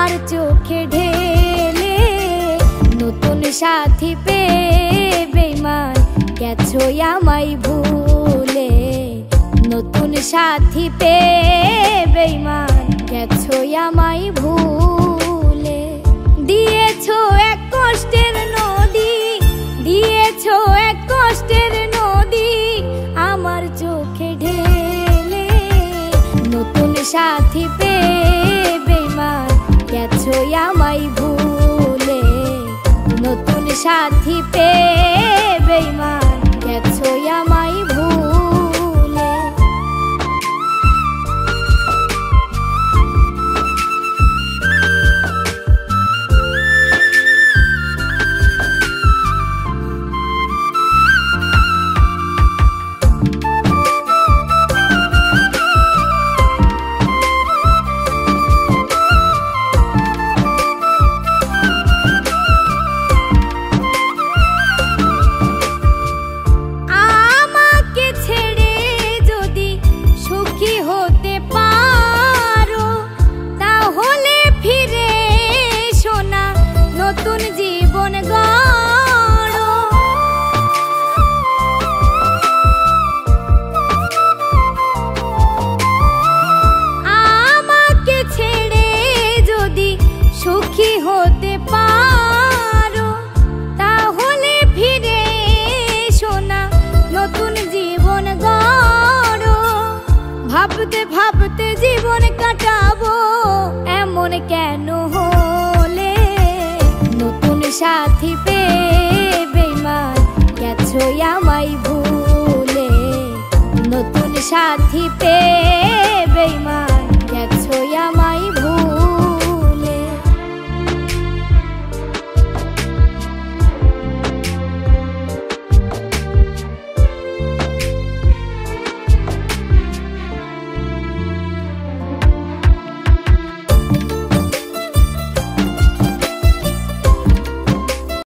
আমার চোখে ঢেলে নতুন সাথী পেয়ে বেঈমান গেছো আমায় ভুলে। নতুন সাথী পেয়ে বেঈমান গেছো আমায় ভুলে। দিয়েছো এক কষ্টের নদী, দিয়েছো এক কষ্টের নদী আমার চোখে ঢেলে নতুন সাথী পেয়ে বেঈমান গেছো আমায় ভুলে। নতুন সাথী পেয়ে বেঈমান গেছো আমায় ভুলে। নতুন জীবন গড়ো, আমাকে ছেড়ে যদি সুখী হতে পারো তাহলে ফিরে এসো না, নতুন জীবন গড়ো। ভাবতে ভাবতে জীবন কাটাবো এমন কেন হলে? নতুন সাথী পেয়ে বেঈমান গেছো আমায় ভুলে। নতুন সাথী পেয়ে